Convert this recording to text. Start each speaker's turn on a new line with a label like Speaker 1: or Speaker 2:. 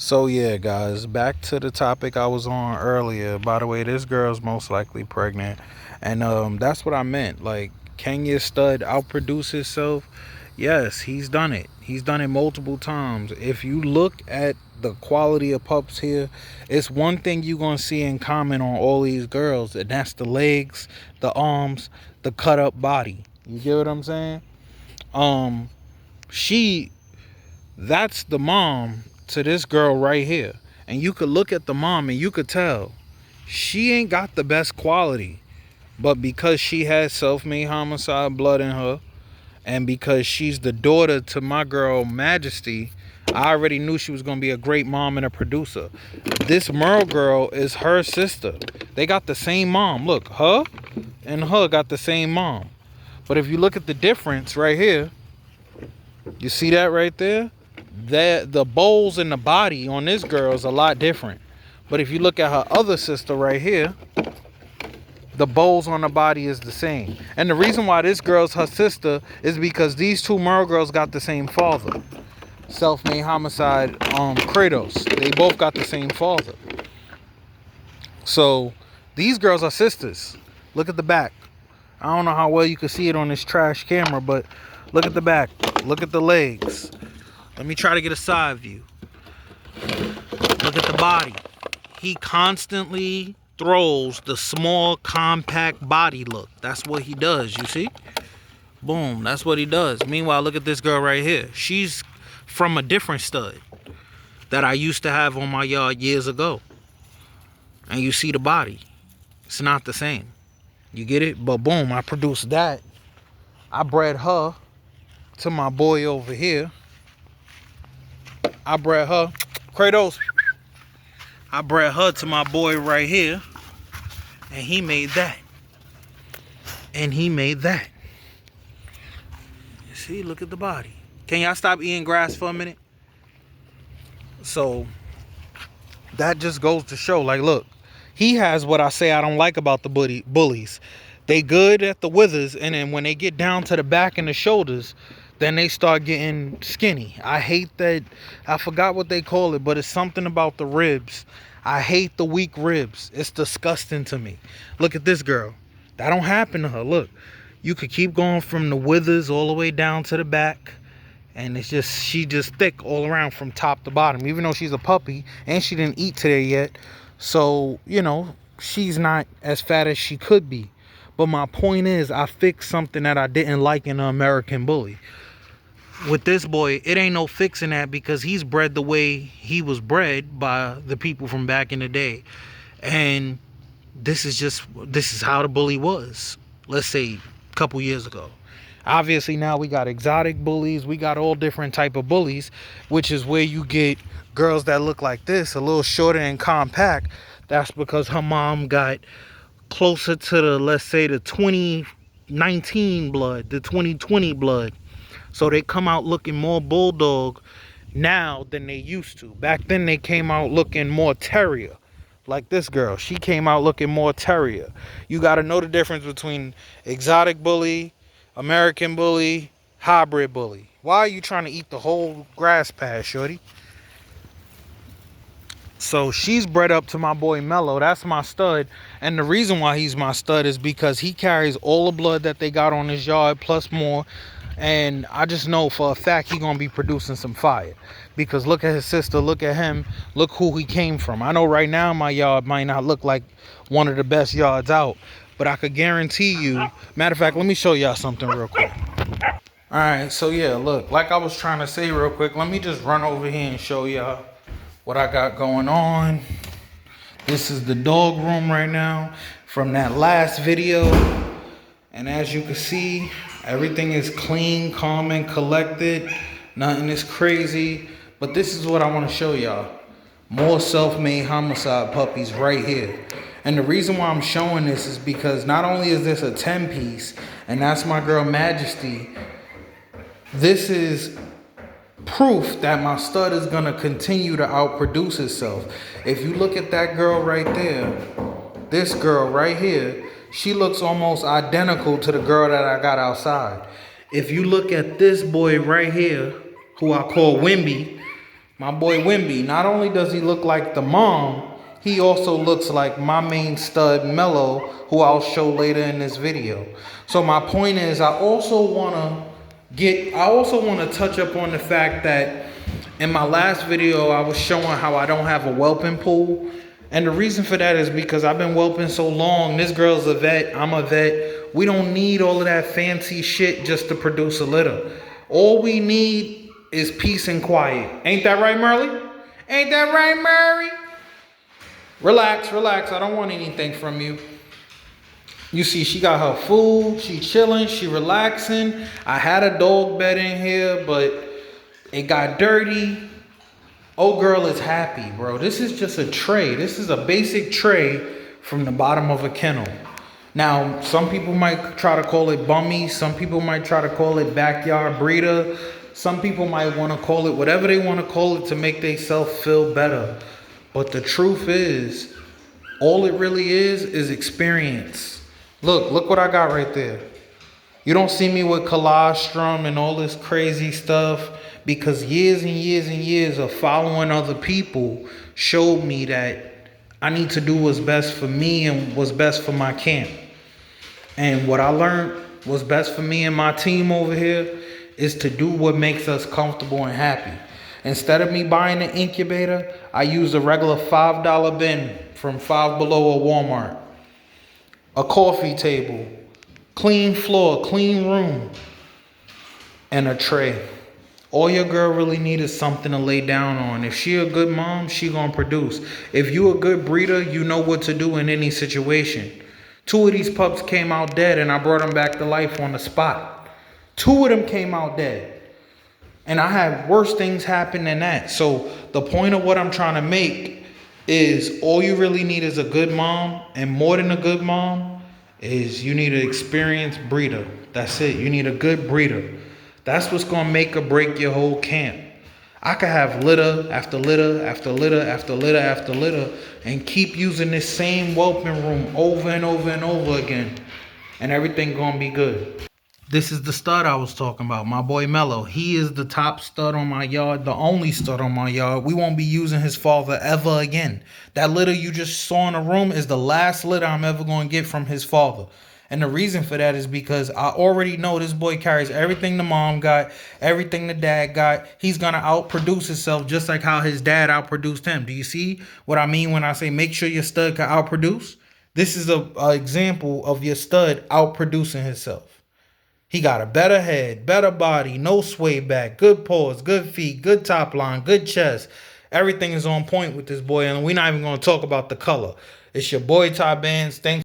Speaker 1: So yeah, guys, back to the topic I was on earlier. By the way, this girl's most likely pregnant, and that's what I meant. Like, can your stud outproduce himself? Yes, he's done it. He's done it multiple times. If you look at the quality of pups here, it's one thing you're gonna see in common on all these girls, and that's the legs, the arms, the cut up body. You get what I'm saying? Um, she that's the mom to this girl right here. And you could look at the mom and you could tell she ain't got the best quality. But because she has self-made homicide blood in her, and because she's the daughter to my girl Majesty, I already knew she was gonna be a great mom and a producer. This Merle girl is her sister. They got the same mom. Look, her and her got the same mom. But if you look at the difference right here, you see that right there? That the bowls in the body on this girl is a lot different. But if you look at her other sister right here, the bowls on the body is the same. And the reason why this girl's her sister is because these two Merle girls got the same father. Self-made homicide, Kratos. They both got the same father. So these girls are sisters. Look at the back. I don't know how well you can see it on this trash camera, but look at the back. Look at the legs. Let me try to get a side view. Look at the body. He constantly throws the small, compact body look. That's what he does, you see? Boom, that's what he does. Meanwhile, look at this girl right here. She's from a different stud that I used to have on my yard years ago. And you see the body. It's not the same. You get it? But boom, I produced that. I bred her to my boy over here. I bred her. Kratos. I bred her to my boy right here. And he made that. And he made that. You see, look at the body. Can y'all stop eating grass for a minute? So, that just goes to show, like, look. He has what I say I don't like about the bullies. They good at the withers, and then when they get down to the back and the shoulders, then they start getting skinny. I hate that. I forgot what they call it, but it's something about the ribs. I hate the weak ribs. It's disgusting to me. Look at this girl. That don't happen to her. Look, you could keep going from the withers all the way down to the back, and it's just, she just thick all around from top to bottom. Even though she's a puppy and she didn't eat today yet, so she's not as fat as she could be. But my point is, I fixed something that I didn't like in an American Bully. With this boy, it ain't no fixing that because he's bred the way he was bred by the people from back in the day. And this is how the bully was, let's say a couple years ago. Obviously now we got exotic bullies, we got all different type of bullies, which is where you get girls that look like this, a little shorter and compact. That's because her mom got closer to the, let's say, the 2019 blood, the 2020 blood. So they come out looking more bulldog now than they used to. Back then they came out looking more terrier. Like this girl, she came out looking more terrier. You got to know the difference between exotic bully, American bully, hybrid bully. Why are you trying to eat the whole grass patch, shorty? So she's bred up to my boy Mello. That's my stud. And the reason why he's my stud is because he carries all the blood that they got on his yard plus more. And I just know for a fact he gonna be producing some fire. Because look at his sister, look at him, look who he came from. I know right now my yard might not look like one of the best yards out, but I could guarantee you, matter of fact, let me show y'all something real quick. Alright, so yeah, look, like I was trying to say real quick, let me just run over here and show y'all what I got going on. This is the dog room right now from that last video. And as you can see, everything is clean, calm, and collected. Nothing is crazy. But this is what I want to show y'all. More self-made homicide puppies right here. And the reason why I'm showing this is because not only is this a 10-piece, and that's my girl Majesty, this is proof that my stud is going to continue to outproduce itself. If you look at that girl right there, this girl right here, she looks almost identical to the girl that I got outside. If you look at this boy right here, who I call Wimby, My boy Wimby, not only does he look like the mom, he also looks like my main stud Mello, who I'll show later in this video. So my point is, I also want to touch up on the fact that in my last video, I was showing how I don't have a whelping pool. And the reason for that is because I've been whelping so long. This girl's a vet, I'm a vet. We don't need all of that fancy shit just to produce a litter. All we need is peace and quiet. Ain't that right, Merle? Ain't that right, Murray? Relax, relax. I don't want anything from you. You see, she got her food. She chilling. She relaxing. I had a dog bed in here, but it got dirty. Oh, girl is happy, bro. This is just a tray. This is a basic tray from the bottom of a kennel. Now, some people might try to call it bummy. Some people might try to call it backyard breeder. Some people might want to call it whatever they want to call it to make themselves feel better. But the truth is, all it really is experience. Look what I got right there. You don't see me with colostrum and all this crazy stuff because years and years and years of following other people showed me that I need to do what's best for me and what's best for my camp. And what I learned was best for me and my team over here is to do what makes us comfortable and happy. Instead of me buying an incubator, I use a regular $5 bin from Five Below or Walmart. A coffee table, clean floor, clean room, and a tray. All your girl really needs is something to lay down on. If she a good mom, she gonna produce. If you a good breeder, you know what to do in any situation. 2 of these pups came out dead and I brought them back to life on the spot. 2 of them came out dead. And I had worse things happen than that. So the point of what I'm trying to make is all you really need is a good mom. And more than a good mom is you need an experienced breeder. That's it. You need a good breeder. That's what's going to make or break your whole camp. I could have litter after litter after litter after litter after litter and keep using this same whelping room over and over and over again. And everything going to be good. This is the stud I was talking about, my boy Mello. He is the top stud on my yard, the only stud on my yard. We won't be using his father ever again. That litter you just saw in the room is the last litter I'm ever going to get from his father. And the reason for that is because I already know this boy carries everything the mom got, everything the dad got. He's going to outproduce himself just like how his dad outproduced him. Do you see what I mean when I say make sure your stud can outproduce? This is an example of your stud outproducing himself. He got a better head, better body, no sway back, good paws, good feet, good top line, good chest. Everything is on point with this boy, and we're not even going to talk about the color. It's your boy Ty Bands. Thanks.